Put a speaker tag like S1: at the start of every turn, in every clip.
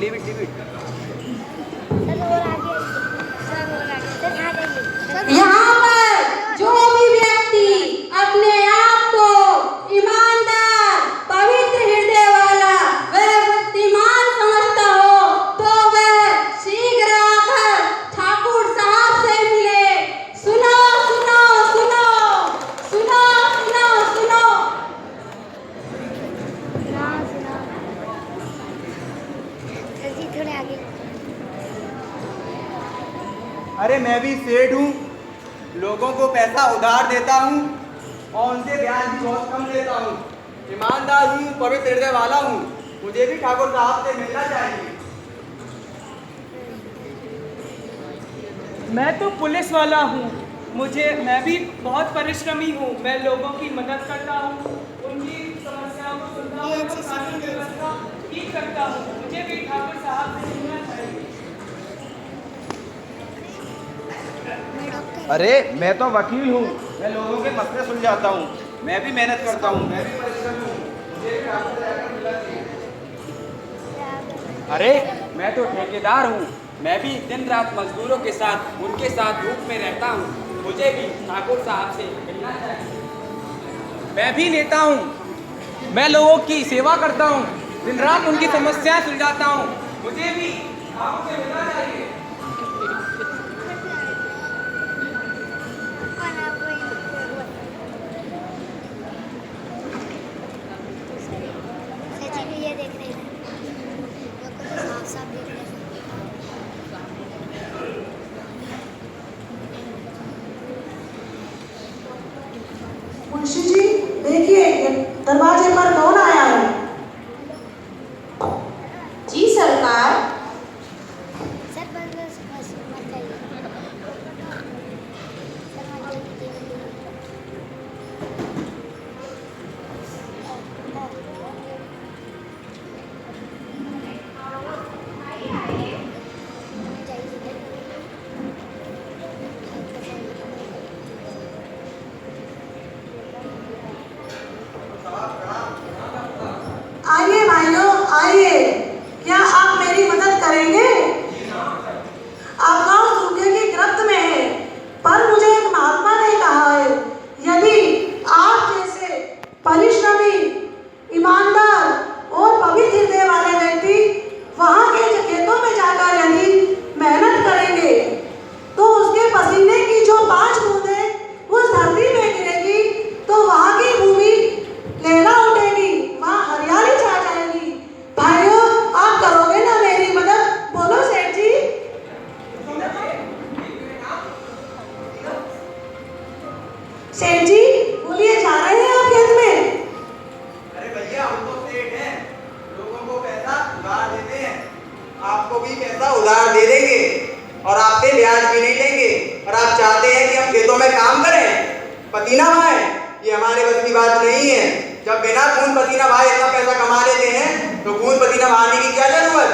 S1: Leave it leave it.
S2: यहाँ पर जो भी व्यक्ति अपने आप को ईमानदार, पवित्र हृदय वाला व बुद्धिमान समझता हो तो वह शीघ्र आकर ठाकुर साहब से मिले। सुनो सुनो सुनो सुनो सुनो सुनो।
S3: थोड़े आगे।
S1: अरे मैं भी सेठ हूँ, लोगों को पैसा उधार देता हूँ और उनसे ब्याज भी बहुत कम लेता हूँ। ईमानदार हूँ, पवित्र हृदय वाला हूँ, मुझे भी ठाकुर साहब से मिलना चाहिए।
S4: मैं तो पुलिस वाला हूँ, मैं भी बहुत परिश्रमी हूँ। मैं लोगों की मदद करता हूँ, उनकी समस्याओं को सुनता हूँ, कानून व्यवस्था ठीक करता हूँ। मुझे भी ठाकुर साहब से मिलना चाहिए।
S1: अरे मैं तो वकील हूँ, मैं लोगों के मसले सुलझाता हूँ, मैं भी मेहनत करता हूँ, मैं भी परिश्रमी हूँ, मुझे भी ठाकुर से आकर मिलना चाहिए। अरे मैं तो ठेकेदार हूँ, मैं भी दिन रात मजदूरों के साथ उनके साथ धूप में रहता हूँ, मुझे भी ठाकुर साहब से मिलना चाहिए। मैं भी नेता हूँ, मैं लोगों की सेवा करता हूँ, दिन रात उनकी समस्याएं सुलझाता हूँ, मुझे भी ठाकुर से मिलना चाहिए।
S3: ये देख रहे हैं, साफ साफ देख रहे हैं।
S5: मुंशी जी देखिए, दरवाजे पर कौन आया है?
S2: जी सरकार।
S3: सर बस मत जाइए।
S5: आइए भाइयों आइए, क्या आप मेरी मदद करेंगे? आप गांव सूखे की गिरफ्त में है, पर मुझे एक महात्मा ने कहा है, यदि आप जैसे परिश्रमी, ईमानदार और पवित्र हृदय वाले व्यक्ति वहां के खेतों में जाकर यदि मेहनत करेंगे तो उसके पसीने की जो 5 बूंदें उस धरती में गिरेगी तो वहां की भूमि लहरा उठेगी, वहां हरियाली छा जाएगी। भाइयों आप करोगे ना मेरी मदद? बोलो सेठ जी। सेठ जी बोलिए, जा रहे हैं आप खेत में?
S1: अरे भैया हम तो सेठ हैं, लोगों को पैसा उधार देते हैं, आपको भी पैसा उधार दे देंगे और आपसे ब्याज भी नहीं लेंगे। और आप चाहते हैं कि हम खेतों में काम करें, पसीना बहाएं, ये हमारे बस की बात नहीं है। जब बिना खून पसीना बहाए इतना पैसा कमा लेते हैं तो खून पसीना बहाने की क्या जरूरत?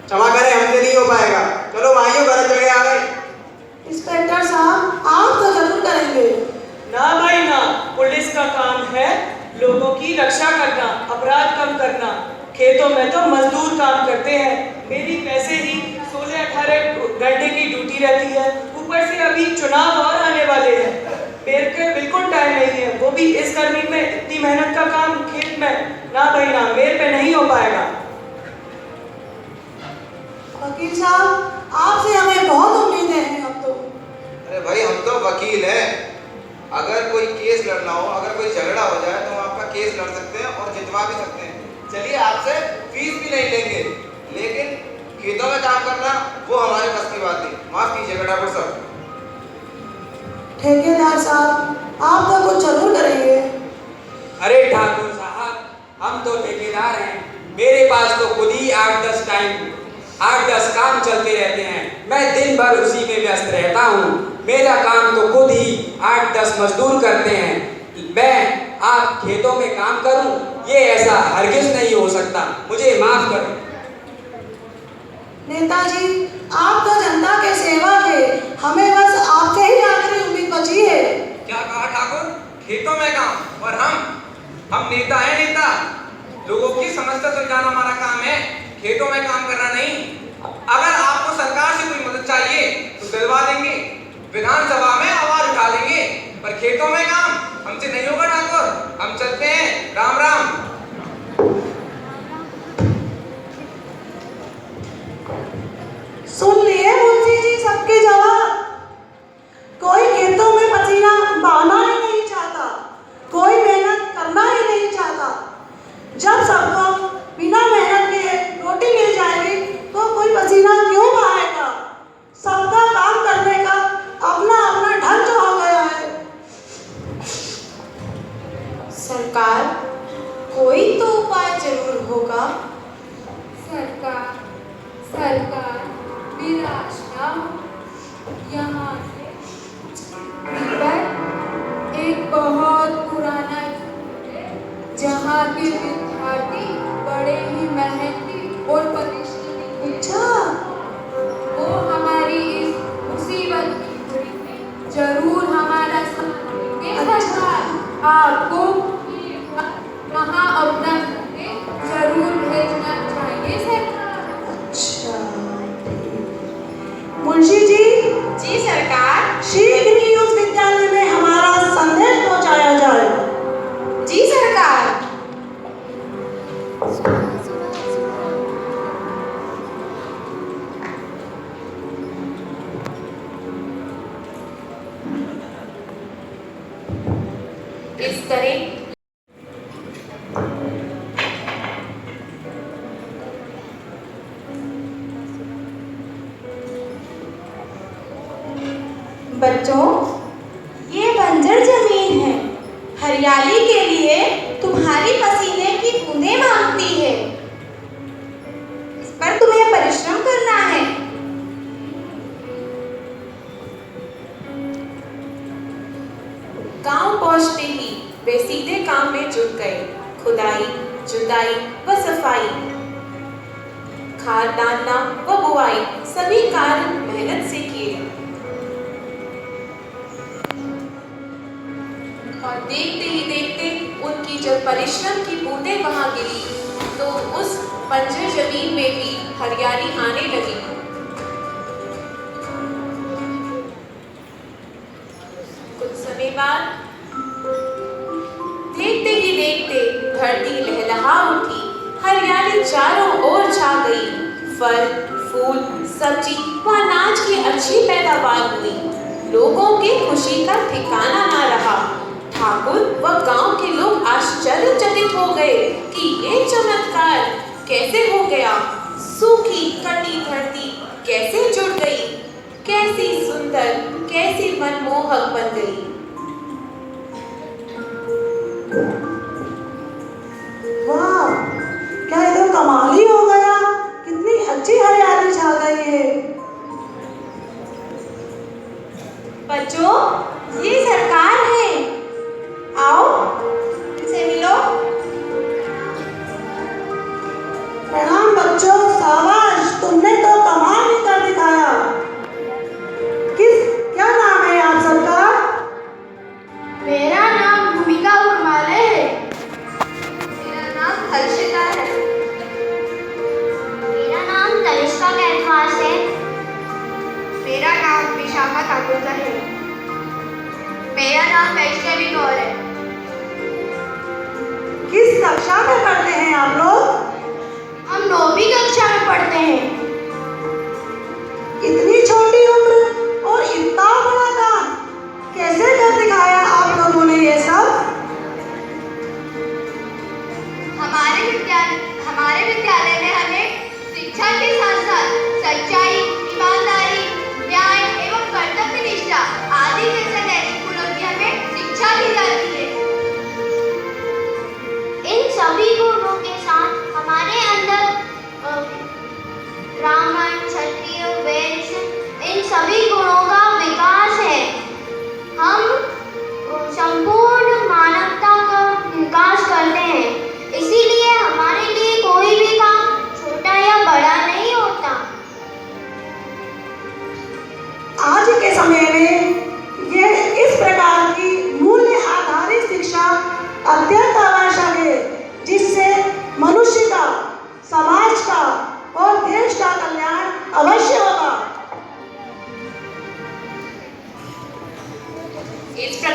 S1: क्षमा करें, हमसे नहीं हो पाएगा। चलो भाइयों घर चले आ गए।
S5: इंस्पेक्टर साहब आप तो जरूर करेंगे।
S4: ना भाई ना, पुलिस का काम है लोगों की रक्षा करना, अपराध कम करना। खेतों में तो मजदूर काम करते हैं, मेरी वैसे ही 16-18 घंटे की ड्यूटी रहती है, ऊपर से अभी चुनाव और आने वाले हैं, मेरे के बिल्कुल टाइम नहीं है, वो भी इस गर्मी में इतनी मेहनत का काम खेत में। ना भाई ना, मेरे पे नहीं हो पाएगा।
S5: वकील साहब आपसे हमें बहुत उम्मीदें हैं अब तो।
S6: अरे भाई हम तो वकील हैं, अगर कोई केस लड़ना हो, अगर कोई झगड़ा हो जाए तो हम आपका केस लड़ सकते हैं और जितवा भी सकते हैं। चलिए आपसे फीस भी नहीं लेंगे, लेकिन खेतों में काम करना वो हमारे बस की बात नहीं। माफ कीजिएगा ठाकुर साहब।
S5: ठेकेदार साहब आप तो कुछ जरूर करेंगे।
S7: अरे ठाकुर साहब हम तो ठेकेदार हैं, मेरे पास तो खुद ही 8-10 काम चलते रहते हैं, मैं दिन भर उसी में व्यस्त रहता हूँ। मेरा काम तो खुद ही 8-10 मजदूर करते हैं, मैं आप खेतों में काम करूं ये ऐसा हरगिज नहीं हो सकता, मुझे माफ करो।
S5: नेताजी आप तो जनता के सेवक है, हमें बस आपसे ही आखिरी उम्मीद बची है।
S6: क्या कहा ठाकुर? खेतों में काम? और हम नेता हैं, नेता। लोगों की समस्या सुलझाना हमारा काम है। खेतों में काम करना नहीं। अगर आपको सरकार से कोई मदद चाहिए तो दिलवा देंगे, विधानसभा में आवाज उठा लेंगे, पर खेतों में काम हमसे नहीं होगा ठाकुर। हम चलते हैं, राम राम।
S5: सुन लिए मुंशी जी सबके जवाब। कोई खेतों में पसीना बहाना ही नहीं चाहता, कोई मेहनत करना ही नहीं चाहता। जब सबको बिना मेहनत के रोटी मिल जाएगी तो कोई पसीना क्यों बहाएगा? सबका काम करने का अपना अपना ढंग जो हो गया है।
S2: सरकार, कोई तो उपाय जरूर होगा।
S8: सरकार, सरकार निराश ना हो। यहाँ से पर एक बहुत पुराना स्कूल है जहाँ के विद्यार्थी बड़े ही मेहनती और परिश्रमी थे। वो हमारी इस मुसीबत की घड़ी में जरूर हमारा साथ देंगे। सरकार आपको वहाँ अपना जरूर भेजना चाहिए सरकार।
S5: अच्छा, मुंशी जी।
S2: जी सरकार।
S5: शीघ्र ही उस विद्यालय में हमारा संदेश पहुंचाया जाए।
S2: जी सरकार। इस तरह बच्चों, ये बंजर जमीन है, हरियाली के लिए तुम्हारी पसीने की बूंदें मांगती है। इस पर तुम्हें परिश्रम करना है।
S9: गांव पहुंचते ही वे सीधे काम में जुट गए। खुदाई, जुताई व सफाई, खाद डालना व बुआई, सभी कार्य मेहनत से किए। और देखते ही देखते उनकी जब परिश्रम की बूंदें वहां गिरी तो उस बंजर जमीन में भी हरियाली आने लगी। कुछ समय बाद देखते ही देखते धरती लहलहा उठी, हरियाली चारों ओर छा गई। फल, फूल, सब्जी व अनाज की अच्छी पैदावार हुई। लोगों की खुशी का ठिकाना ना रहा। ठाकुर व गांव के लोग आश्चर्यचकित हो गए कि ये चमत्कार कैसे हो गया। सूखी कटी धरती कैसे जुड़ गई, कैसी सुंदर, कैसी मनमोहक बन गई।
S5: वाह, क्या ये तो कमाल ही हो गया। कितनी अच्छी हरियाली छा गई है।
S2: बच्चों, ये सरकार है, आओ इनसे मिलो।
S5: प्रणाम बच्चों, शाबाश, तुमने तो कमाल ही कर दिखाया। क्या नाम है आप सबका?
S3: मेरा नाम भूमिका उर्माले है। मेरा नाम हर्षिता है। मेरा नाम तनिष्का कैनवास है। मेरा नाम विशाखा ठाकुर है। मेरा नाम वैष्णवी गौर है।
S5: किस कक्षा में पढ़ते हैं आप लोग?
S3: हम 9वीं कक्षा में पढ़ते हैं।
S5: इतनी छोटी उम्र और इतना बड़ा काम कैसे कर दिखाया आप लोगों ने ये सब?
S3: हमारे विद्यालय में हमें शिक्षा के साथ साथ सच्चाई, ईमानदारी, न्याय एवं कर्तव्य निष्ठा आदि जैसे नैतिक गुणों की हमें शिक्षा दी जाती है। इन सभी गुणों के साथ हमारे अंदर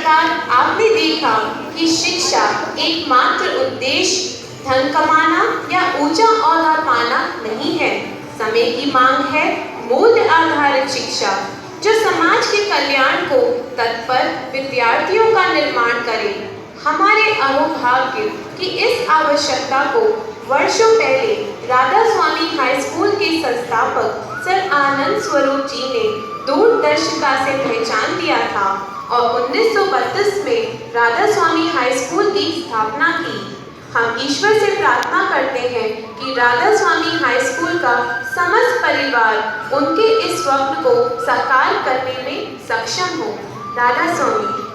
S9: प्रकार आपने देखा कि शिक्षा एकमात्र उद्देश्य धन कमाना या ऊंचा ओहदा पाना नहीं है। समय की मांग है मूल्य आधारित शिक्षा जो समाज के कल्याण को तत्पर विद्यार्थियों का निर्माण करे। हमारे अहोभाग्य की इस आवश्यकता को वर्षों पहले राधा स्वामी हाई स्कूल के संस्थापक सर आनंद स्वरूप जी ने दूरदर्शिता से पहचान दिया था और 1932 में राधा स्वामी हाई स्कूल की स्थापना की। हम ईश्वर से प्रार्थना करते हैं कि राधा स्वामी हाई स्कूल का समस्त परिवार उनके इस स्वप्न को साकार करने में सक्षम हो। राधा स्वामी।